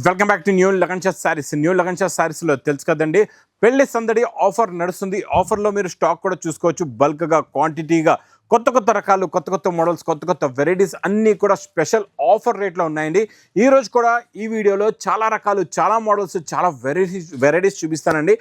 Welcome back to new Lagansha sarees. New Lagansha సారీస్లో తెలుసు కదండి, పెళ్లి సందడి ఆఫర్ నడుస్తుంది. ఆఫర్లో మీరు స్టాక్ కూడా చూసుకోవచ్చు, బల్క్గా, క్వాంటిటీగా, కొత్త కొత్త రకాలు, కొత్త కొత్త మోడల్స్, కొత్త కొత్త వెరైటీస్ అన్నీ కూడా స్పెషల్ ఆఫర్ రేట్లో ఉన్నాయండి. ఈరోజు కూడా ఈ వీడియోలో చాలా రకాలు, చాలా మోడల్స్, చాలా వెరైటీస్ చూపిస్తానండి.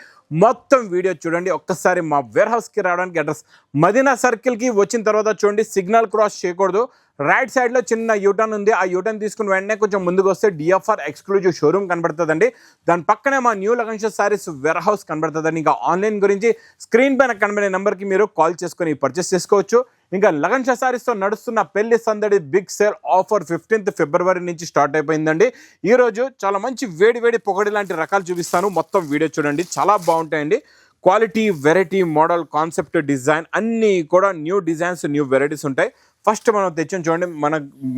మొత్తం వీడియో చూడండి. ఒక్కసారి మా వేర్ హౌస్కి రావడానికి అడ్రస్ మదీనా సర్కిల్కి వచ్చిన తర్వాత చూడండి, సిగ్నల్ క్రాస్ చేయకూడదు. రైట్ సైడ్లో చిన్న యూటర్న్ ఉంది. ఆ యూటర్న్ తీసుకుని వెంటనే కొంచెం ముందుకు వస్తే డిఎఫ్ఆర్ ఎక్స్క్లూజివ్ షోరూమ్ కనబడుతుందండి. దాని పక్కనే మా new Lagansha sarees warehouse కనబడుతుందండి. ఇంకా ఆన్లైన్ గురించి స్క్రీన్ పైన కనబడే నెంబర్కి మీరు కాల్ చేసుకొని పర్చేస్ చేసుకోవచ్చు. ఇంకా లగన్షా సారీస్తో నడుస్తున్న పెళ్లి సందడి బిగ్ సేల్ ఆఫర్ 15th ఫిబ్రవరి నుంచి స్టార్ట్ అయిపోయిందండి. ఈరోజు చాలా మంచి వేడి వేడి పొగడి లాంటి రకాలు చూపిస్తాను. మొత్తం వీడియో చూడండి, చాలా బాగుంటాయండి. Quality, variety, model, concept, design అన్నీ కూడా న్యూ డిజైన్స్, న్యూ వెరైటీస్ ఉంటాయి. ఫస్ట్ మనం తెచ్చాం చూడండి,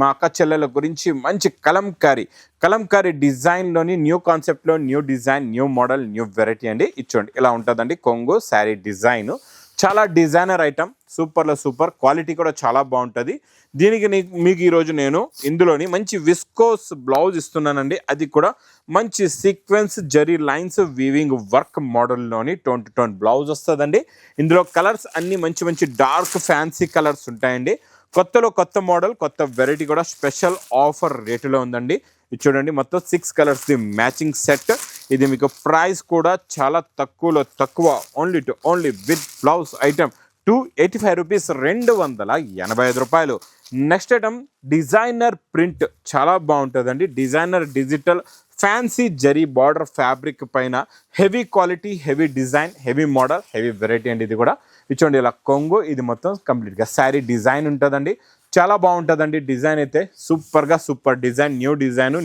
మా అక్క చెల్లెల గురించి మంచి కలంకారీ డిజైన్లోని న్యూ కాన్సెప్ట్లో new design, new model, new variety అండి. ఇచ్చోండి, ఇలా ఉంటుందండి కొంగు శారీ డిజైన్. చాలా డిజైనర్ ఐటమ్, సూపర్లో సూపర్. క్వాలిటీ కూడా చాలా బాగుంటుంది. దీనికి మీకు ఈరోజు నేను ఇందులోని మంచి విస్కోస్ బ్లౌజ్ ఇస్తున్నానండి. అది కూడా మంచి sequence zari lines weaving work మోడల్లోని టోన్ టు టోన్ బ్లౌజ్ వస్తుందండి. ఇందులో కలర్స్ అన్నీ మంచి మంచి డార్క్ ఫ్యాన్సీ కలర్స్ ఉంటాయండి. కొత్తలో కొత్త మోడల్, కొత్త వెరైటీ కూడా స్పెషల్ ఆఫర్ రేటులో ఉందండి. ఇది చూడండి, మొత్తం 6 కలర్స్ది మ్యాచింగ్ సెట్. ఇది మీకు ప్రైస్ కూడా చాలా తక్కువలో తక్కువ, only with blouse item 285 rupees, 285 రూపాయలు. నెక్స్ట్ ఐటమ్ డిజైనర్ ప్రింట్, చాలా బాగుంటుందండి. Designer digital fancy zari border fabric పైన heavy quality, heavy design, heavy model, heavy variety అండి. ఇది కూడా ఇచ్చోండి, ఇలా కొంగు. ఇది మొత్తం కంప్లీట్గా శారీ డిజైన్ ఉంటుందండి. చాలా బాగుంటుందండి డిజైన్ అయితే. Super design,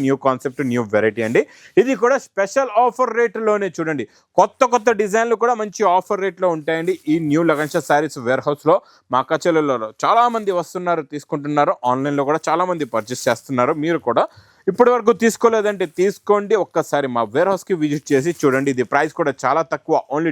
new concept, new variety అండి. ఇది కూడా స్పెషల్ ఆఫర్ రేట్లోనే చూడండి. కొత్త డిజైన్లు కూడా మంచి ఆఫర్ రేట్లో ఉంటాయండి. ఈ న్యూ లగన్షా సారీస్ వేర్ హౌస్లో మా కచెలలో చాలామంది వస్తున్నారు, తీసుకుంటున్నారు. ఆన్లైన్లో కూడా చాలామంది పర్చేస్ చేస్తున్నారు. మీరు కూడా ఇప్పటి వరకు తీసుకోలేదంటే తీసుకోండి. ఒక్కసారి మా వేర్ హౌస్కి విజిట్ చేసి చూడండి. ఇది ప్రైస్ కూడా చాలా తక్కువ, ఓన్లీ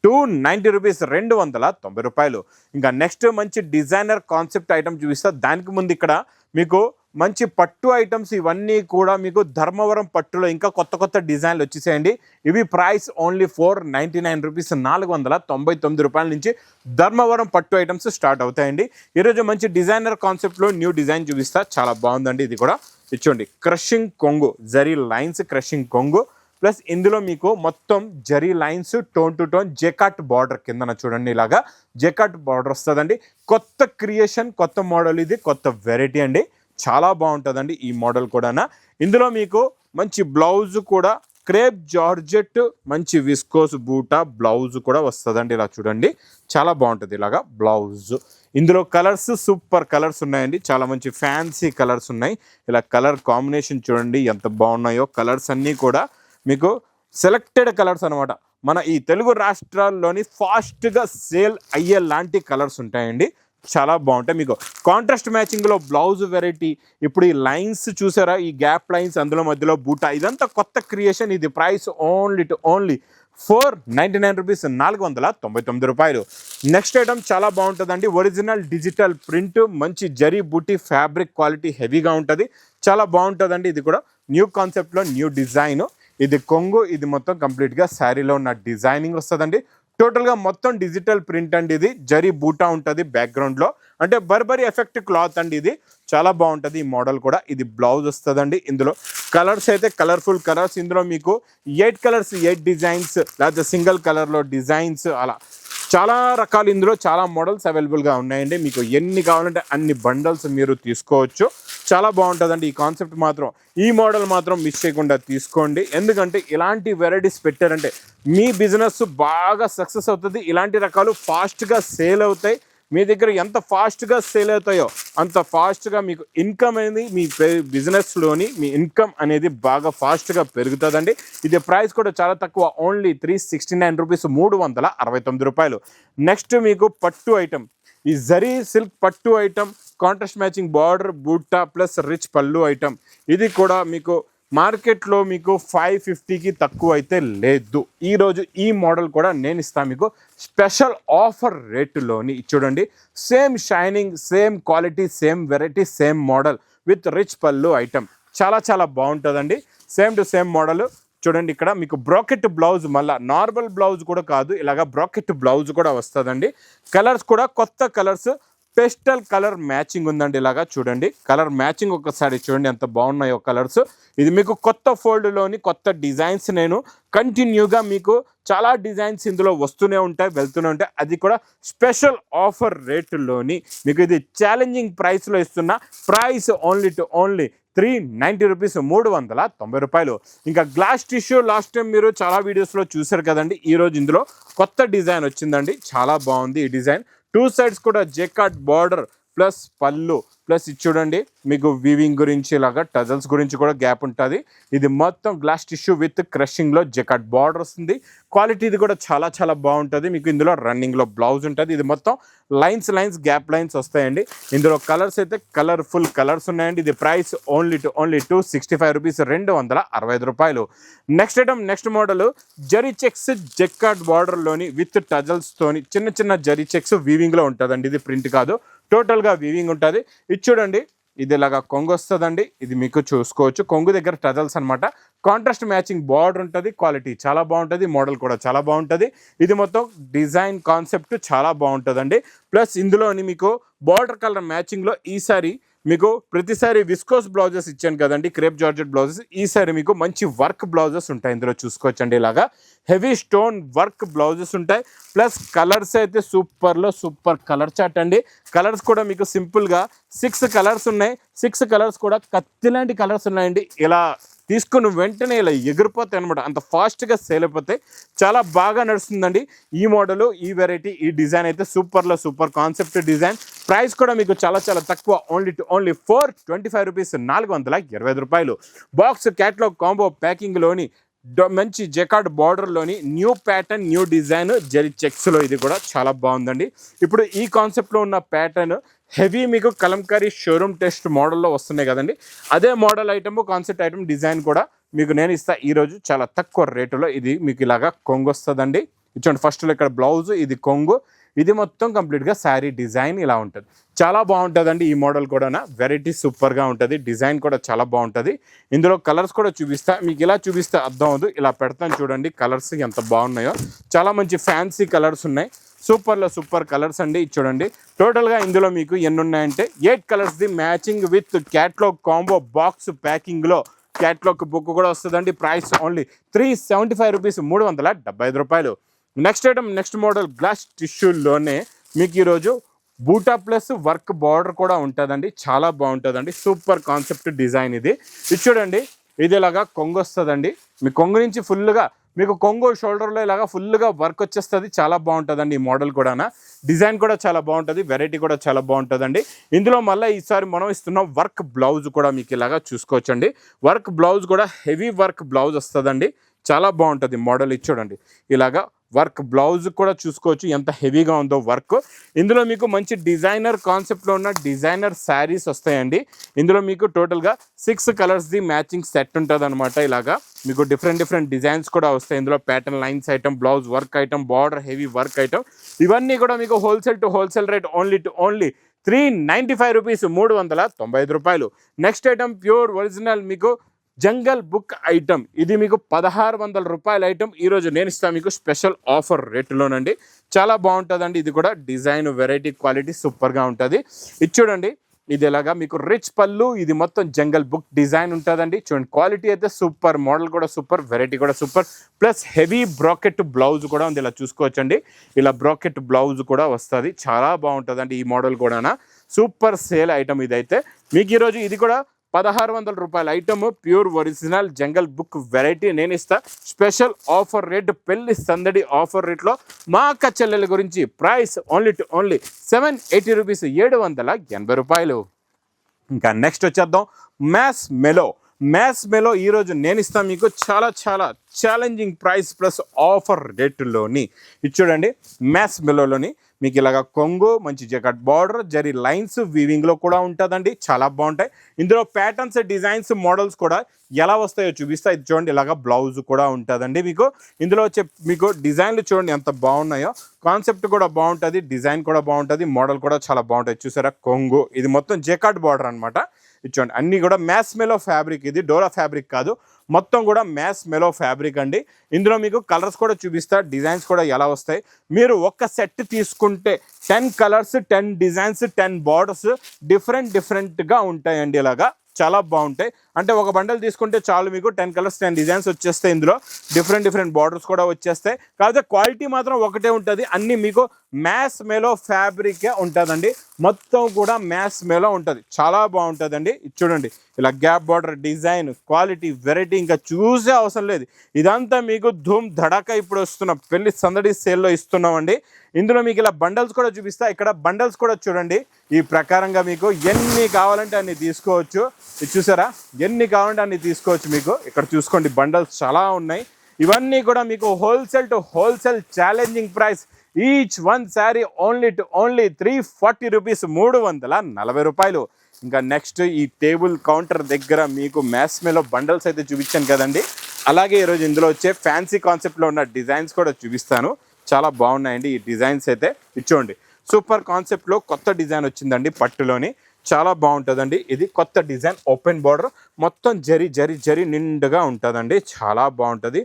290 రూపీస్, 290 రూపాయలు. ఇంకా నెక్స్ట్ మంచి డిజైనర్ కాన్సెప్ట్ ఐటమ్ చూపిస్తా. దానికి ముందు ఇక్కడ మీకు మంచి పట్టు ఐటమ్స్, ఇవన్నీ కూడా మీకు ధర్మవరం పట్టులో ఇంకా కొత్త డిజైన్లు వచ్చేసాయండి. ఇవి ప్రైస్ ఓన్లీ 499 రూపీస్, 499 రూపాయల నుంచి ధర్మవరం పట్టు ఐటమ్స్ స్టార్ట్ అవుతాయండి. ఈరోజు మంచి డిజైనర్ కాన్సెప్ట్లో న్యూ డిజైన్ చూపిస్తా, చాలా బాగుందండి. ఇది కూడా ఇచ్చోండి, క్రషింగ్ కొంగు, జరీ లైన్స్ క్రషింగ్ కొంగు, ప్లస్ ఇందులో మీకు మొత్తం zari lines tone to tone jacquard border కిందన చూడండి, ఇలాగా జెకాట్ బార్డర్ వస్తుందండి. కొత్త క్రియేషన్, కొత్త మోడల్, ఇది కొత్త వెరైటీ అండి. చాలా బాగుంటుందండి ఈ మోడల్ కూడా. ఇందులో మీకు మంచి బ్లౌజ్ కూడా క్రేప్ జార్జెట్, మంచి విస్కోస్ బూటా బ్లౌజ్ కూడా వస్తుందండి. ఇలా చూడండి, చాలా బాగుంటుంది ఇలాగా బ్లౌజ్. ఇందులో కలర్స్ సూపర్ కలర్స్ ఉన్నాయండి. చాలా మంచి ఫ్యాన్సీ కలర్స్ ఉన్నాయి. ఇలా కలర్ కాంబినేషన్ చూడండి ఎంత బాగున్నాయో. కలర్స్ అన్నీ కూడా మీకు సెలెక్టెడ్ కలర్స్ అనమాట. మన ఈ తెలుగు రాష్ట్రాల్లోని ఫాస్ట్గా సేల్ అయ్యే లాంటి కలర్స్ ఉంటాయండి. చాలా బాగుంటాయి. మీకు కాంట్రాస్ట్ మ్యాచింగ్లో బ్లౌజ్ వెరైటీ. ఇప్పుడు ఈ లైన్స్ చూసారా, ఈ గ్యాప్ లైన్స్, అందులో మధ్యలో బూటా, ఇదంతా కొత్త క్రియేషన్. ఇది ప్రైస్ ఓన్లీ 499 రూపీస్, 499 రూపాయలు. నెక్స్ట్ ఐటమ్ చాలా బాగుంటుందండి. ఒరిజినల్ డిజిటల్ ప్రింట్, మంచి జరీ బూటీ ఫ్యాబ్రిక్, క్వాలిటీ హెవీగా ఉంటుంది, చాలా బాగుంటుందండి. ఇది కూడా న్యూ కాన్సెప్ట్లో న్యూ డిజైన్. ఇది కొంగు, ఇది మొత్తం కంప్లీట్గా శారీలో ఉన్న డిజైనింగ్ వస్తుందండి. టోటల్గా మొత్తం డిజిటల్ ప్రింట్ అండి. ఇది జరీ బూటా ఉంటుంది బ్యాక్గ్రౌండ్లో, అంటే బర్బరీ ఎఫెక్ట్ క్లాత్ అండి. ఇది చాలా బాగుంటుంది ఈ మోడల్ కూడా. ఇది బ్లౌజ్ వస్తుందండి. ఇందులో కలర్స్ అయితే కలర్ఫుల్ కలర్స్. ఇందులో మీకు 8 కలర్స్, 8 డిజైన్స్, లేకపోతే సింగిల్ కలర్లో డిజైన్స్, అలా చాలా రకాలు. ఇందులో చాలా మోడల్స్ అవైలబుల్గా ఉన్నాయండి. మీకు ఎన్ని కావాలంటే అన్ని బండల్స్ మీరు తీసుకోవచ్చు. చాలా బాగుంటుందండి ఈ కాన్సెప్ట్ మాత్రం. ఈ మోడల్ మాత్రం మిస్ చేయకుండా తీసుకోండి. ఎందుకంటే ఇలాంటి వెరైటీస్ పెట్టారంటే మీ బిజినెస్ బాగా సక్సెస్ అవుతుంది. ఇలాంటి రకాలు ఫాస్ట్గా సేల్ అవుతాయి. మీ దగ్గర ఎంత ఫాస్ట్గా సేల్ అవుతాయో అంత ఫాస్ట్గా మీకు ఇన్కమ్ అనేది, మీ బిజినెస్లోని మీ ఇన్కమ్ అనేది బాగా ఫాస్ట్గా పెరుగుతుందండి. ఇది ప్రైస్ కూడా చాలా తక్కువ, ఓన్లీ 369 రూపీస్, 369 రూపాయలు. నెక్స్ట్ మీకు పట్టు ఐటమ్, ఈ జరీ సిల్క్ పట్టు ఐటమ్, కాంట్రాస్ట్ మ్యాచింగ్ బార్డర్ బూటా ప్లస్ రిచ్ పళ్ళు ఐటమ్. ఇది కూడా మీకు మార్కెట్లో మీకు 550కి తక్కువ అయితే లేదు. ఈరోజు ఈ మోడల్ కూడా నేను ఇస్తాను మీకు స్పెషల్ ఆఫర్ రేటులోని. చూడండి, same shining, same quality, same variety, same model with rich pallu item. చాలా చాలా బాగుంటుందండి. సేమ్ టు సేమ్ మోడల్ చూడండి. ఇక్కడ మీకు బ్రాకెట్ బ్లౌజ్, మళ్ళీ నార్మల్ బ్లౌజ్ కూడా కాదు, ఇలాగా బ్రాకెట్ బ్లౌజ్ కూడా వస్తుందండి. కలర్స్ కూడా కొత్త కలర్స్, పేస్టల్ కలర్ మ్యాచింగ్ ఉందండి. ఇలాగా చూడండి, కలర్ మ్యాచింగ్ ఒకసారి చూడండి ఎంత బాగున్నాయో కలర్స్. ఇది మీకు కొత్త ఫోల్డ్లోని కొత్త డిజైన్స్ నేను కంటిన్యూగా మీకు చాలా డిజైన్స్ ఇందులో వస్తూనే ఉంటాయి, వెళ్తూనే ఉంటాయి. అది కూడా స్పెషల్ ఆఫర్ రేటులోని మీకు ఇది ఛాలెంజింగ్ ప్రైస్లో ఇస్తున్న price only to only 390 rupees, 390 రూపాయలు. ఇంకా గ్లాస్ టిష్యూ లాస్ట్ టైం మీరు చాలా వీడియోస్లో చూసారు కదండి. ఈరోజు ఇందులో కొత్త డిజైన్ వచ్చిందండి, చాలా బాగుంది ఈ డిజైన్. 2 సైడ్స్ కూడా జెకార్డ్ బార్డర్ ప్లస్ పళ్ళు ప్లస్ ఇది చూడండి మీకు వీవింగ్ గురించి ఇలాగా టజల్స్ గురించి కూడా గ్యాప్ ఉంటుంది. ఇది మొత్తం గ్లాస్ టిష్యూ విత్ క్రషింగ్లో జెకార్డ్ బార్డర్ వస్తుంది. క్వాలిటీ ఇది కూడా చాలా చాలా బాగుంటుంది. మీకు ఇందులో రన్నింగ్లో బ్లౌజ్ ఉంటుంది. ఇది మొత్తం లైన్స్ గ్యాప్ లైన్స్ వస్తాయండి. ఇందులో కలర్స్ అయితే కలర్ఫుల్ కలర్స్ ఉన్నాయండి. ఇది ప్రైస్ ఓన్లీ 265 రూపీస్, 265 రూపాయలు. Next item, next model zari checks jacquard బార్డర్లోని విత్ టజల్స్తోని చిన్న చిన్న జరీ చెక్స్ వీవింగ్లో ఉంటుందండి. ఇది ప్రింట్ కాదు, టోటల్గా వీవింగ్ ఉంటుంది. ఇది చూడండి, ఇది ఇలాగా కొంగు వస్తుందండి. ఇది మీకు చూసుకోవచ్చు, కొంగు దగ్గర టజల్స్ అనమాట. కాంట్రాస్ట్ మ్యాచింగ్ బార్డర్ ఉంటుంది. క్వాలిటీ చాలా బాగుంటుంది, మోడల్ కూడా చాలా బాగుంటుంది. ఇది మొత్తం డిజైన్ కాన్సెప్ట్ చాలా బాగుంటుందండి. ప్లస్ ఇందులోని మీకు బార్డర్ కలర్ మ్యాచింగ్లో ఈసారి మీకు ప్రతిసారి విస్కోస్ బ్లౌజెస్ ఇచ్చాను కదండి, క్రేప్ జార్జెట్ బ్లౌజెస్. ఈసారి మీకు మంచి వర్క్ బ్లౌజెస్ ఉంటాయి ఇందులో చూసుకోవచ్చండి. ఇలాగా హెవీ స్టోన్ వర్క్ బ్లౌజెస్ ఉంటాయి. ప్లస్ కలర్స్ అయితే సూపర్లో సూపర్ కలర్ చార్ట్ అండి. కలర్స్ కూడా మీకు సింపుల్గా 6 కలర్స్ ఉన్నాయి. 6 కలర్స్ కూడా కత్తి లాంటి కలర్స్ ఉన్నాయండి. ఇలా తీసుకుని వెంటనే ఇలా ఎగిరిపోతాయి అనమాట, అంత ఫాస్ట్గా సేల్ అయిపోతాయి. చాలా బాగా నడుస్తుందండి ఈ మోడలు, ఈ వెరైటీ, ఈ డిజైన్ అయితే సూపర్లో సూపర్ కాన్సెప్ట్ డిజైన్. ప్రైస్ కూడా మీకు చాలా చాలా తక్కువ, ఓన్లీ 425 రూపీస్, 425 రూపాయలు. బాక్స్ క్యాట్లాగ్ కాంబో ప్యాకింగ్లోని మంచి జెకార్డ్ బార్డర్లోని new pattern, new design zari చెక్స్లో ఇది కూడా చాలా బాగుందండి. ఇప్పుడు ఈ కాన్సెప్ట్లో ఉన్న ప్యాటర్న్ హెవీ మీకు కలంకారీ షోరూమ్ టెస్ట్ మోడల్లో వస్తున్నాయి కదండి. అదే model item, concept item, design కూడా మీకు నేను ఇస్తా ఈరోజు చాలా తక్కువ రేటులో. ఇది మీకు ఇలాగా కొంగు వస్తుందండి. ఇచ్చండి ఫస్ట్లో ఇక్కడ బ్లౌజ్, ఇది కొంగు, ఇది మొత్తం కంప్లీట్గా శారీ డిజైన్ ఇలా ఉంటుంది. చాలా బాగుంటుందండి ఈ మోడల్ కూడా. వెరైటీ సూపర్గా ఉంటుంది, డిజైన్ కూడా చాలా బాగుంటుంది. ఇందులో కలర్స్ కూడా చూపిస్తా మీకు. ఇలా చూపిస్తే అర్థం అవ్వదు, ఇలా పెడతాను చూడండి కలర్స్ ఎంత బాగున్నాయో. చాలా మంచి ఫ్యాన్సీ కలర్స్ ఉన్నాయి, సూపర్లో సూపర్ కలర్స్ అండి. చూడండి టోటల్గా ఇందులో మీకు ఎన్ని ఉన్నాయంటే 8 కలర్స్ది matching with catalogue combo box ప్యాకింగ్లో క్యాట్లాగ్ బుక్ కూడా వస్తుందండి. ప్రైస్ ఓన్లీ 375 రూపీస్, 375 రూపాయలు. Next item, next model glass టిష్యూలోనే మీకు ఈరోజు బూటా ప్లస్ వర్క్ బార్డర్ కూడా ఉంటుందండి. చాలా బాగుంటుందండి, సూపర్ కాన్సెప్ట్ డిజైన్ ఇది. ఇది చూడండి, ఇది ఇలాగా కొంగు వస్తుందండి. మీ కొంగు నుంచి ఫుల్గా మీకు కొంగు షోల్డర్లో ఇలాగా ఫుల్గా వర్క్ వచ్చేస్తుంది. చాలా బాగుంటుందండి ఈ మోడల్ కూడా. డిజైన్ కూడా చాలా బాగుంటుంది, వెరైటీ కూడా చాలా బాగుంటుందండి. ఇందులో మళ్ళీ ఈసారి మనం ఇస్తున్న వర్క్ బ్లౌజ్ కూడా మీకు ఇలాగా చూసుకోవచ్చండి. వర్క్ బ్లౌజ్ కూడా హెవీ వర్క్ బ్లౌజ్ వస్తుందండి. చాలా బాగుంటుంది మోడల్. ఇది చూడండి, ఇలాగా వర్క్ బ్లౌజ్ కూడా చూసుకోవచ్చు ఎంత హెవీగా ఉందో వర్క్. ఇందులో మీకు మంచి డిజైనర్ కాన్సెప్ట్లో ఉన్న డిజైనర్ శారీస్ వస్తాయండి. ఇందులో మీకు టోటల్గా 6 కలర్స్ది మ్యాచింగ్ సెట్ ఉంటుంది అనమాట. ఇలాగా మీకు డిఫరెంట్ డిజైన్స్ కూడా వస్తాయి. ఇందులో pattern lines item, blouse work item, border heavy work item, ఇవన్నీ కూడా మీకు wholesale to wholesale rate only 395 rupees, 395 రూపాయలు. నెక్స్ట్ ఐటమ్ ప్యూర్ ఒరిజినల్ మీకు జంగల్ బుక్ ఐటమ్. ఇది మీకు 1600 రూపాయల ఐటమ్. ఈరోజు నేను ఇస్తాను మీకు స్పెషల్ ఆఫర్ రేటులోనండి. చాలా బాగుంటుందండి. ఇది కూడా డిజైన్, వెరైటీ, క్వాలిటీ సూపర్గా ఉంటుంది. ఇది చూడండి, ఇది ఎలాగా మీకు రిచ్ పళ్ళు, ఇది మొత్తం జంగల్ బుక్ డిజైన్ ఉంటుందండి. చూడండి క్వాలిటీ అయితే సూపర్, మోడల్ కూడా సూపర్, వెరైటీ కూడా super. Plus heavy bracket blouse కూడా ఉంది, ఇలా చూసుకోవచ్చండి. ఇలా బ్రాకెట్ బ్లౌజ్ కూడా వస్తుంది. చాలా బాగుంటుందండి ఈ మోడల్ కూడా. సూపర్ సేల్ ఐటమ్ ఇదైతే మీకు ఈరోజు. ఇది కూడా 1600 రూపాయల ఐటమ్, ప్యూర్ ఒరిజినల్ జంగల్ బుక్ వెరైటీ నేను ఇస్తా స్పెషల్ ఆఫర్ రేట్, పెళ్లి సందడి ఆఫర్ రేట్లో మా అక్క చెల్లెల గురించి. ప్రైస్ ఓన్లీ 780 రూపీస్, 780 రూపాయలు. ఇంకా నెక్స్ట్ వచ్చేద్దాం మ్యాస్ మెలో. ఈరోజు నేను ఇస్తాను మీకు చాలా చాలా ఛాలెంజింగ్ ప్రైస్ ప్లస్ ఆఫర్ రేటులోని. ఇది చూడండి, మ్యాస్ మెలోలోని మీకు ఇలాగ కొంగు, మంచి జెకార్డ్ బార్డర్, జరీ లైన్స్ వీవింగ్లో కూడా ఉంటుందండి. చాలా బాగుంటాయి. ఇందులో ప్యాటర్న్స్, డిజైన్స్, మోడల్స్ కూడా ఎలా వస్తాయో చూపిస్తా. ఇది చూడండి, ఇలాగ బ్లౌజ్ కూడా ఉంటుందండి మీకు. ఇందులో వచ్చే మీకు డిజైన్లు చూడండి ఎంత బాగున్నాయో. కాన్సెప్ట్ కూడా బాగుంటుంది, డిజైన్ కూడా బాగుంటుంది, మోడల్ కూడా చాలా బాగుంటుంది. చూసారా కొంగు, ఇది మొత్తం జెకార్డ్ బార్డర్ అనమాట. ఇచ్చోండి అన్నీ కూడా మ్యాస్ మెలో ఫ్యాబ్రిక్, ఇది డోలా ఫ్యాబ్రిక్ కాదు, మొత్తం కూడా మ్యాస్ మెలో ఫ్యాబ్రిక్ అండి. ఇందులో మీకు కలర్స్ కూడా చూపిస్తా, డిజైన్స్ కూడా ఎలా వస్తాయి. మీరు ఒక్క సెట్ తీసుకుంటే 10 కలర్స్ 10 డిజైన్స్ 10 బార్డర్స్ డిఫరెంట్గా ఉంటాయండి. ఇలాగా చాలా బాగుంటాయి. అంటే ఒక బండల్ తీసుకుంటే చాలు మీకు 10 కలర్స్ 10 డిజైన్స్ వచ్చేస్తాయి. ఇందులో డిఫరెంట్ బార్డర్స్ కూడా వచ్చేస్తాయి. కాకపోతే క్వాలిటీ మాత్రం ఒకటే ఉంటుంది. అన్నీ మీకు మ్యాస్ మెలో ఫ్యాబ్రికే ఉంటుందండి. మొత్తం కూడా మ్యాస్ మెలో ఉంటుంది, చాలా బాగుంటుందండి. ఇది చూడండి, ఇలా gap border design, quality, variety ఇంకా చూసే అవసరం లేదు. ఇదంతా మీకు ధూమ్ ధడాకా ఇప్పుడు వస్తున్న పెళ్లి సందడి సేల్లో ఇస్తున్నామండి. ఇందులో మీకు ఇలా బండల్స్ కూడా చూపిస్తా. ఇక్కడ బండల్స్ కూడా చూడండి, ఈ ప్రకారంగా మీకు ఎన్ని కావాలంటే అన్ని తీసుకోవచ్చు. ఇది చూసారా, ఎన్ని కావాలంటే అన్ని తీసుకోవచ్చు. మీకు ఇక్కడ చూసుకోండి, బండల్స్ చాలా ఉన్నాయి. ఇవన్నీ కూడా మీకు wholesale to wholesale challenging price. Each one sari only 340 rupees, 340 రూపాయలు. ఇంకా నెక్స్ట్ ఈ టేబుల్ కౌంటర్ దగ్గర మీకు మ్యాస్ మెలో బండల్స్ అయితే చూపించాను కదండి. అలాగే ఈరోజు ఇందులో వచ్చే ఫ్యాన్సీ కాన్సెప్ట్లో ఉన్న డిజైన్స్ కూడా చూపిస్తాను. చాలా బాగున్నాయండి ఈ డిజైన్స్ అయితే. ఇచ్చోండి, సూపర్ కాన్సెప్ట్లో కొత్త డిజైన్ వచ్చిందండి పట్టులోని, చాలా బాగుంటుందండి. ఇది కొత్త డిజైన్, ఓపెన్ బార్డర్, మొత్తం జరి నిండుగా ఉంటుందండి, చాలా బాగుంటుంది.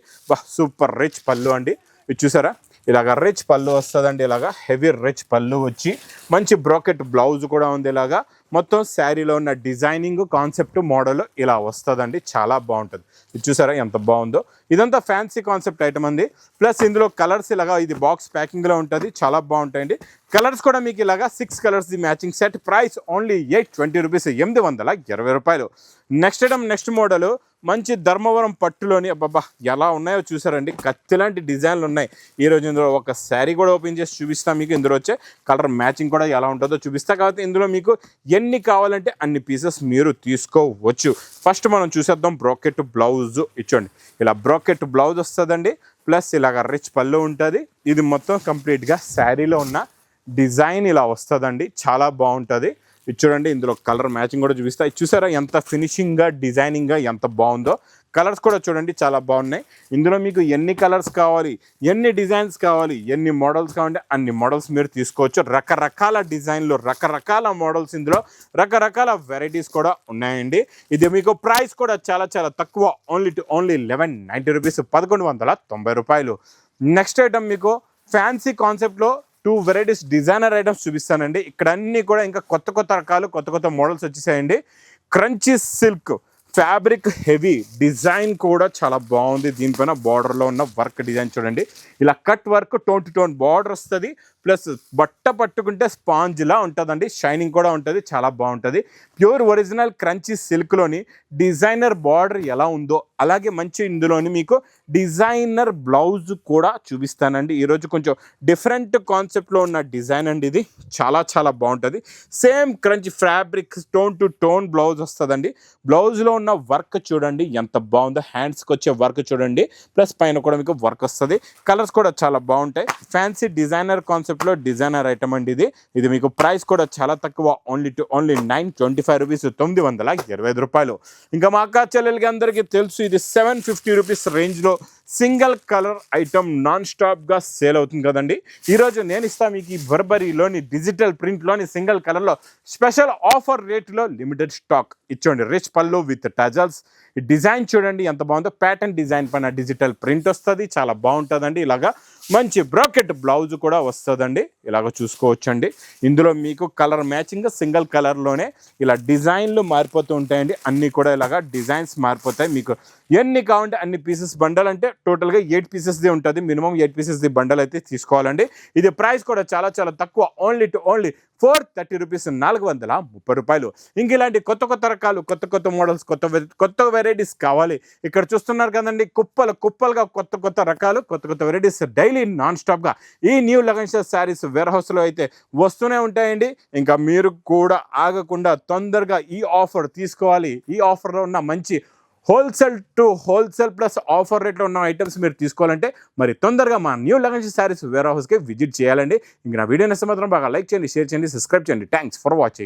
సూపర్ రిచ్ పళ్ళు అండి. ఇది చూసారా, ఇలాగ రిచ్ పళ్ళు వస్తుందండి. ఇలాగా హెవీ రిచ్ పళ్ళు వచ్చి మంచి బ్రాకెట్ బ్లౌజ్ కూడా ఉంది. ఇలాగా మొత్తం శారీలో ఉన్న డిజైనింగ్ కాన్సెప్ట్ మోడల్ ఇలా వస్తుందండి, చాలా బాగుంటుంది. ఇది చూసారా ఎంత బాగుందో. ఇదంతా ఫ్యాన్సీ కాన్సెప్ట్ ఐటమ్ అండి. ప్లస్ ఇందులో కలర్స్ ఇలాగా, ఇది బాక్స్ ప్యాకింగ్లో ఉంటుంది, చాలా బాగుంటాయండి. కలర్స్ కూడా మీకు ఇలాగా 6 colours the matching set. Price only 820 rupees, 820 రూపాయలు. నెక్స్ట్ ఐటమ్, నెక్స్ట్ మోడల్ మంచి ధర్మవరం పట్టులోని, అబ్బాబ్బా ఎలా ఉన్నాయో చూసారండి, కత్తి లాంటి డిజైన్లు ఉన్నాయి. ఈరోజు ఇందులో ఒక శారీ కూడా ఓపెన్ చేసి చూపిస్తాను మీకు. ఇందులో వచ్చే కలర్ మ్యాచింగ్ కూడా ఎలా ఉంటుందో చూపిస్తా. కాబట్టి ఇందులో మీకు ఎన్ని కావాలంటే అన్ని పీసెస్ మీరు తీసుకోవచ్చు. ఫస్ట్ మనం చూసేద్దాం బ్రాకెట్ బ్లౌజ్. ఇచ్చోండి, ఇలా బ్రాకెట్ బ్లౌజ్ వస్తుందండి. ప్లస్ ఇలాగ రిచ్ పళ్ళు ఉంటుంది. ఇది మొత్తం కంప్లీట్గా శారీలో ఉన్న డిజైన్ ఇలా వస్తుందండి, చాలా బాగుంటుంది. ఇది చూడండి, ఇందులో కలర్ మ్యాచింగ్ కూడా చూపిస్తా. ఇది చూసారా ఎంత ఫినిషింగ్గా, డిజైనింగ్గా ఎంత బాగుందో. కలర్స్ కూడా చూడండి చాలా బాగున్నాయి. ఇందులో మీకు ఎన్ని కలర్స్ కావాలి, ఎన్ని డిజైన్స్ కావాలి, ఎన్ని మోడల్స్ కావాలంటే అన్ని మోడల్స్ మీరు తీసుకోవచ్చు. రకరకాల డిజైన్లు, రకరకాల మోడల్స్, ఇందులో రకరకాల వెరైటీస్ కూడా ఉన్నాయండి. ఇది మీకు ప్రైస్ కూడా చాలా తక్కువ, ఓన్లీ 1190 రూపీస్, 1190 రూపాయలు. నెక్స్ట్ ఐటమ్ మీకు ఫ్యాన్సీ కాన్సెప్ట్లో 2 వెరైటీస్ డిజైనర్ ఐటమ్స్ చూపిస్తానండి. ఇక్కడ అన్నీ కూడా ఇంకా కొత్త రకాలు, కొత్త మోడల్స్ వచ్చేసాయండి. Crunchy silk fabric, heavy design కూడా చాలా బాగుంది. దీనిపైన బార్డర్లో ఉన్న వర్క్ డిజైన్ చూడండి, ఇలా cut work, tone to tone border వస్తుంది. ప్లస్ బట్ట పట్టుకుంటే స్పాంజ్లా ఉంటుందండి, షైనింగ్ కూడా ఉంటుంది, చాలా బాగుంటుంది. ప్యూర్ ఒరిజినల్ క్రంచీ సిల్క్లోని డిజైనర్ బార్డర్ ఎలా ఉందో అలాగే మంచి ఇందులోని మీకు డిజైనర్ బ్లౌజ్ కూడా చూపిస్తానండి. ఈరోజు కొంచెం డిఫరెంట్ కాన్సెప్ట్లో ఉన్న డిజైన్ అండి, ఇది చాలా బాగుంటుంది. Same crunchy fabric, tone to tone blouse వస్తుందండి. బ్లౌజ్లో ఉన్న వర్క్ చూడండి ఎంత బాగుందో, హ్యాండ్స్కి వచ్చే వర్క్ చూడండి, ప్లస్ పైన కూడా మీకు వర్క్ వస్తుంది. కలర్స్ కూడా చాలా బాగుంటాయి. ఫ్యాన్సీ డిజైనర్ కాన్సెప్ట్లో డిజైనర్ ఐటమ్ అండి ఇది మీకు ప్రైస్ కూడా చాలా తక్కువ, ఓన్లీ 925 రూపీస్, 925 రూపాయలు. ఇంకా మా అక్క చెల్లెలకి అందరికీ తెలుసు, ఇది 750 రూపీస్ రేంజ్లో సింగిల్ కలర్ ఐటమ్ నాన్ స్టాప్గా సేల్ అవుతుంది కదండి. ఈరోజు నేను ఇస్తాను మీకు ఈ బర్బరీలోని డిజిటల్ ప్రింట్లోని సింగిల్ కలర్లో స్పెషల్ ఆఫర్ రేట్లో లిమిటెడ్ స్టాక్. ఇచ్చోండి, రిచ్ పళ్ళు విత్ టజల్స్. ఈ డిజైన్ చూడండి ఎంత బాగుందో, ప్యాటర్న్ డిజైన్ పైన డిజిటల్ ప్రింట్ వస్తుంది, చాలా బాగుంటుందండి. ఇలాగా మంచి బ్రాకెట్ బ్లౌజ్ కూడా వస్తుందండి, ఇలాగ చూసుకోవచ్చండి. ఇందులో మీకు కలర్ మ్యాచింగ్ సింగిల్ కలర్లోనే ఇలా డిజైన్లు మారిపోతూ ఉంటాయండి. అన్నీ కూడా ఇలాగా డిజైన్స్ మారిపోతాయి. మీకు ఎన్ని కావాలంటే అన్ని పీసెస్ బండల్ అంటే టోటల్గా 8 పీసెస్ది ఉంటుంది. మినిమం 8 పీసెస్ది బండల్ అయితే తీసుకోవాలండి. ఇది ప్రైస్ కూడా చాలా తక్కువ, ఓన్లీ 430 రూపీస్, 430 రూపాయలు. ఇంక ఇలాంటి కొత్త రకాలు, కొత్త మోడల్స్, కొత్త వెరైటీస్ కావాలి. ఇక్కడ చూస్తున్నారు కదండి, కుప్పలుగా కొత్త రకాలు, కొత్త వెరైటీస్ డైలీ నాన్ స్టాప్గా ఈ న్యూ లగన్ శారీస్ వేర్ హౌస్లో అయితే వస్తూనే ఉంటాయండి. ఇంకా మీరు కూడా ఆగకుండా తొందరగా ఈ ఆఫర్ తీసుకోవాలి. ఈ ఆఫర్లో ఉన్న మంచి wholesale to wholesale plus offer రేట్లో ఉన్న ఐటమ్స్ మీరు తీసుకోవాలంటే మరి తొందరగా మా న్యూ లగన్ శారీస్ వేర్ హౌస్కి విజిట్ చేయాలండి. ఇంక నా వీడియో నచ్చితే మాత్రం బాగా లైక్ చేయండి, షేర్ చేయండి, సబ్స్క్రైబ్ చేయండి. Thanks for watching.